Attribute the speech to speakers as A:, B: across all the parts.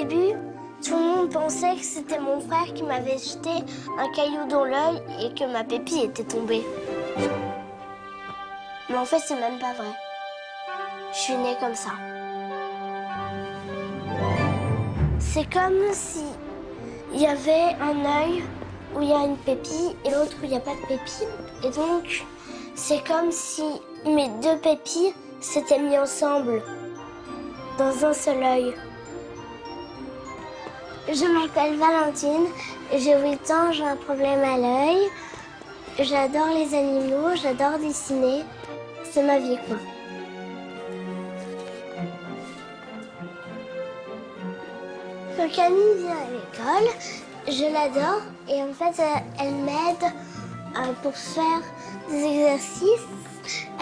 A: début, tout le monde pensait que c'était mon frère qui m'avait jeté un caillou dans l'œil et que ma pépille était tombée. Mais en fait, c'est même pas vrai. Je suis née comme ça. C'est comme si il y avait un œil où il y a une pépille et l'autre où il n'y a pas de pépille. Et donc, c'est comme si mes deux pépilles s'étaient mis ensemble dans un seul œil. Je m'appelle Valentine, j'ai 8 ans, j'ai un problème à l'œil. J'adore les animaux, j'adore dessiner. C'est ma vie, quoi. Quand Camille vient à l'école, je l'adore et en fait, elle m'aide pour faire des exercices.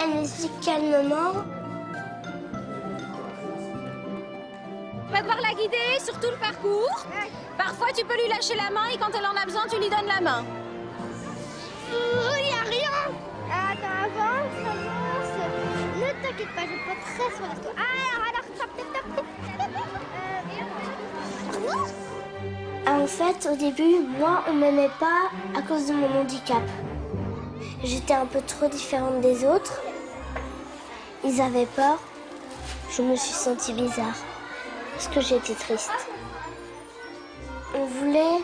A: Elle m'explique calmement.
B: On va devoir la guider sur tout le parcours. Parfois, tu peux lui lâcher la main et quand elle en a besoin, tu lui donnes la main.
A: Il n'y a rien. Attends, avance. Ne t'inquiète pas, je vais pas très sur la toi. Alors, stop. En fait, au début, moi, on m'aimait pas à cause de mon handicap. J'étais un peu trop différente des autres. Ils avaient peur. Je me suis sentie bizarre. Parce que j'étais triste. On voulait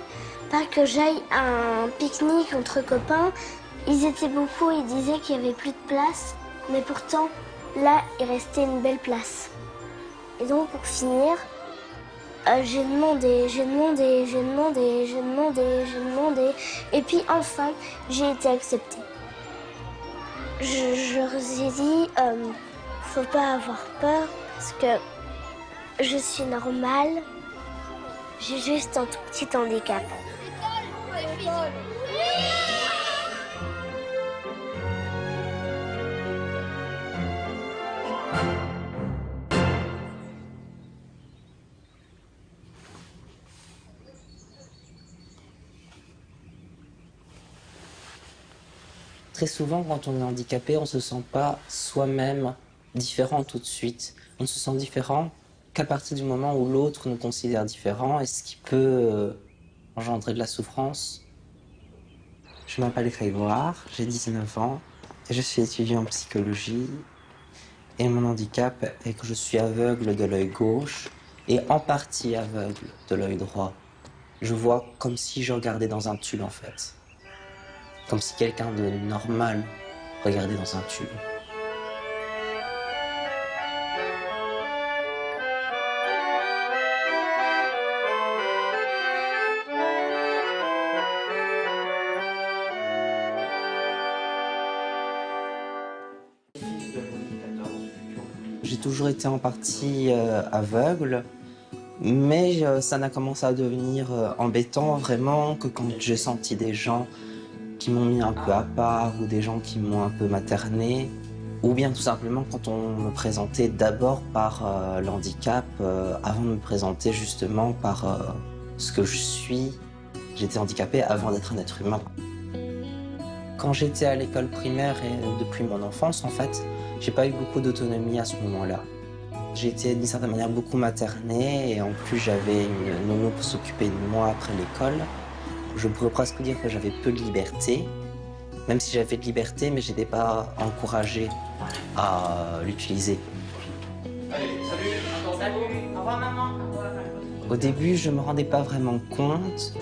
A: pas que j'aille à un pique-nique entre copains. Ils étaient beaucoup et ils disaient qu'il y avait plus de place. Mais pourtant, là, il restait une belle place. Et donc, pour finir, j'ai demandé. Et puis enfin, j'ai été acceptée. Je leur ai dit, faut pas avoir peur parce que je suis normale. J'ai juste un tout petit handicap.
C: Très souvent, quand on est handicapé, on ne se sent pas soi-même différent tout de suite. On ne se sent différent qu'à partir du moment où l'autre nous considère différents et ce qui peut engendrer de la souffrance. Je m'appelle Grégoire, j'ai 19 ans et je suis étudiant en psychologie. Et mon handicap est que je suis aveugle de l'œil gauche et en partie aveugle de l'œil droit. Je vois comme si je regardais dans un tube en fait. Comme si quelqu'un de normal regardait dans un tube. J'ai toujours été en partie aveugle, mais ça n'a commencé à devenir embêtant vraiment que quand j'ai senti des gens qui m'ont mis un peu à part ou des gens qui m'ont un peu materné, ou bien tout simplement quand on me présentait d'abord par l'handicap avant de me présenter justement par ce que je suis. J'étais handicapé avant d'être un être humain. Quand j'étais à l'école primaire et depuis mon enfance, en fait, j'ai pas eu beaucoup d'autonomie à ce moment-là. J'ai été d'une certaine manière beaucoup materné et en plus j'avais une nounou pour s'occuper de moi après l'école. Je pourrais presque dire que j'avais peu de liberté, même si j'avais de liberté, mais je n'étais pas encouragé à l'utiliser.
D: Allez, salut, au revoir maman.
C: Au début, je ne me rendais pas vraiment compte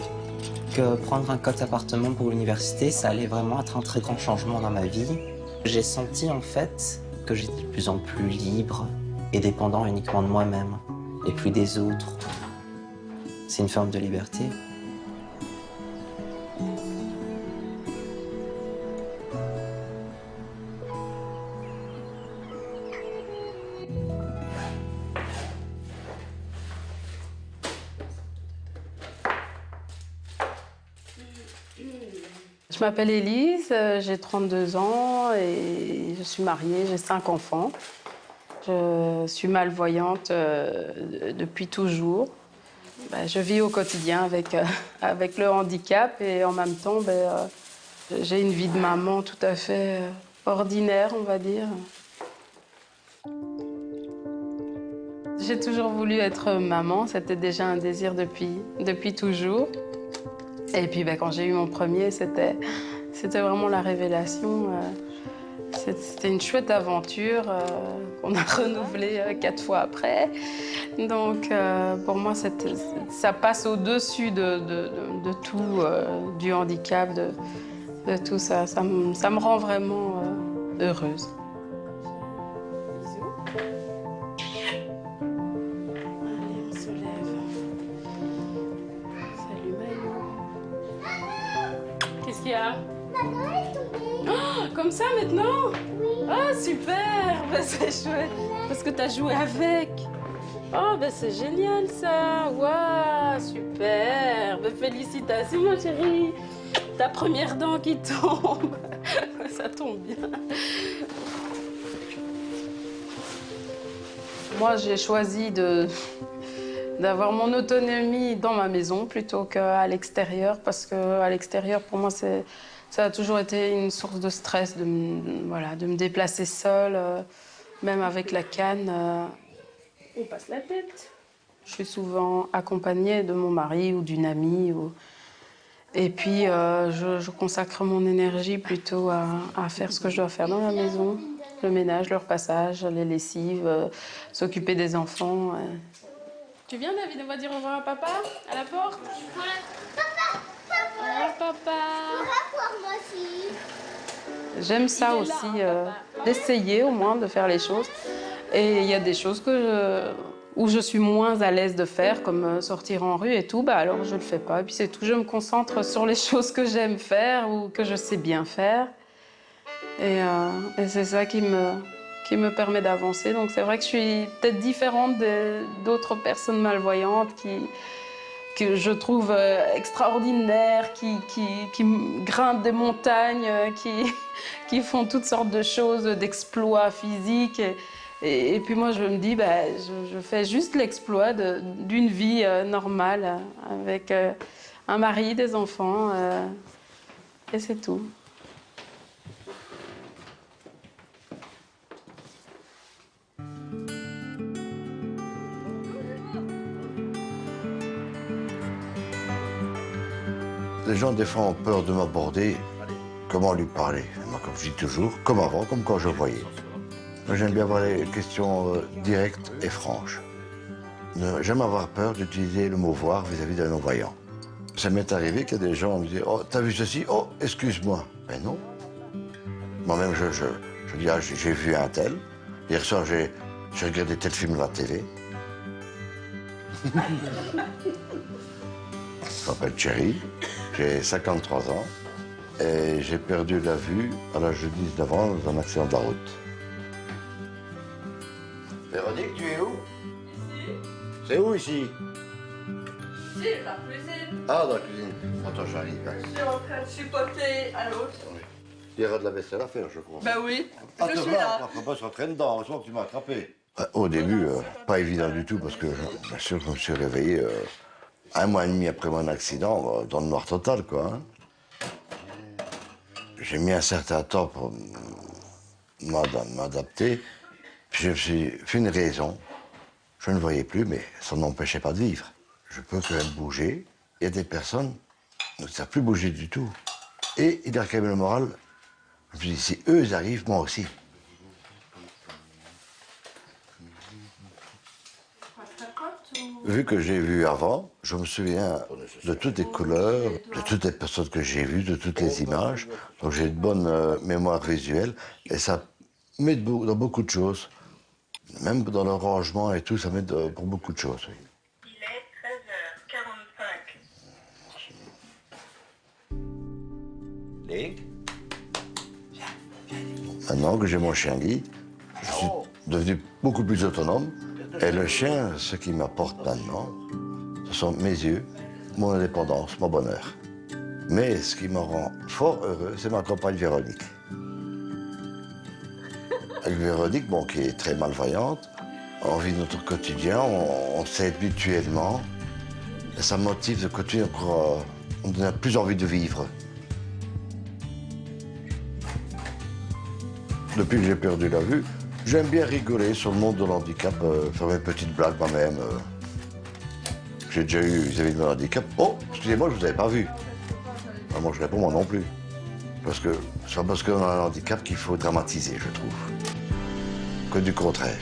C: que prendre un cote appartement pour l'université, ça allait vraiment être un très grand changement dans ma vie. J'ai senti en fait que j'étais de plus en plus libre et dépendant uniquement de moi-même et plus des autres. C'est une forme de liberté.
E: Je m'appelle Élise, j'ai 32 ans et je suis mariée, j'ai 5 enfants. Je suis malvoyante depuis toujours. Je vis au quotidien avec le handicap et en même temps, j'ai une vie de maman tout à fait ordinaire, on va dire. J'ai toujours voulu être maman, c'était déjà un désir depuis toujours. Et puis quand j'ai eu mon premier, c'était vraiment la révélation. C'était une chouette aventure qu'on a renouvelée 4 fois après. Donc pour moi, ça passe au-dessus de tout, du handicap, de tout ça. Ça me rend vraiment heureuse. Qu'est-ce qu'il y a? Oh, comme ça maintenant? Oui. Oh, super! Bah, c'est chouette. Parce que tu as joué avec. Oh, bah, c'est génial ça. Waouh, super. Bah, félicitations, ma chérie. Ta première dent qui tombe. Ça tombe bien. Moi, j'ai choisi d'avoir mon autonomie dans ma maison plutôt qu'à l'extérieur, parce qu'à l'extérieur, pour moi, ça a toujours été une source de stress de me déplacer seule, même avec la canne. On passe la tête. Je suis souvent accompagnée de mon mari ou d'une amie. Et puis, je consacre mon énergie plutôt à faire ce que je dois faire dans la maison. Le ménage, le repassage, les lessives, s'occuper des enfants. Tu viens, David, on va dire au revoir à papa, à la porte?
A: Papa,
E: au revoir, papa.
A: au revoir, moi aussi.
E: J'aime ça aussi, d'essayer au moins de faire les choses. Et il y a des choses où je suis moins à l'aise de faire, comme sortir en rue et tout, alors je le fais pas. Et puis c'est tout, je me concentre sur les choses que j'aime faire ou que je sais bien faire. Et c'est ça qui me permet d'avancer. Donc c'est vrai que je suis peut-être différente d'autres personnes malvoyantes que je trouve extraordinaires, qui grimpent des montagnes, qui font toutes sortes de choses, d'exploits physiques. Et puis moi, je me dis, je fais juste l'exploit d'une vie normale, avec un mari, des enfants, et c'est tout.
F: Les gens, des fois, ont peur de m'aborder. Comment lui parler? Moi, comme je dis toujours, comme avant, comme quand je voyais. Moi, j'aime bien avoir les questions directes et franches. J'aime avoir peur d'utiliser le mot voir vis-à-vis d'un non-voyant. Ça m'est arrivé qu'il y a des gens qui me disent « Oh, t'as vu ceci? Oh, excuse-moi. » Ben non. Moi-même, je dis « Ah, j'ai vu un tel. Hier soir, j'ai regardé tel film à la télé. » Je m'appelle Thierry, j'ai 53 ans et j'ai perdu la vue à l'âge de 19 ans dans un accident de la route. Véronique, tu es où? Ici. C'est où ici?
G: Ici, la cuisine.
F: Ah, dans la cuisine. Attends, j'arrive.
G: Je suis en train de chipoter à l'autre.
F: Il y aura de la vaisselle à faire, je crois.
G: Ben oui,
F: ah,
G: je suis là.
F: On ne pas se rentrer dedans, heureusement que tu m'as attrapé. Au début, pas évident du tout, parce que bien sûr, je me suis réveillé 1 mois et demi après mon accident, dans le noir total, quoi. Hein. J'ai mis un certain temps pour m'adapter. Puis je me suis fait une raison. Je ne voyais plus, mais ça n'empêchait pas de vivre. Je peux quand même bouger. Il y a des personnes qui ne savent plus bouger du tout. Et il y a quand même le moral. Je me suis dit, si eux ils arrivent, moi aussi. Vu que j'ai vu avant, je me souviens de toutes les couleurs, de toutes les personnes que j'ai vues, de toutes les images. Donc j'ai une bonne mémoire visuelle et ça m'aide dans beaucoup de choses. Même dans le rangement et tout, ça m'aide pour beaucoup de choses. Oui.
G: Il est 13h45.
D: Link?
F: Maintenant que j'ai mon chien Guy, je suis devenu beaucoup plus autonome. Et le chien, ce qu'il m'apporte maintenant, ce sont mes yeux, mon indépendance, mon bonheur. Mais ce qui me rend fort heureux, c'est ma compagne Véronique. Avec Véronique, bon, qui est très malvoyante, on vit notre quotidien, on s'aide mutuellement. Et ça me motive de continuer encore, on a plus envie de vivre. Depuis que j'ai perdu la vue, J'aime bien rigoler sur le monde de l'handicap, faire mes petites blagues moi-même. J'ai déjà eu vis-à-vis de mon handicap. Oh, excusez-moi, je vous avais pas vu. Ah, moi, je réponds moi non plus. Parce que c'est pas parce qu'on a un handicap qu'il faut dramatiser, je trouve. Que du contraire.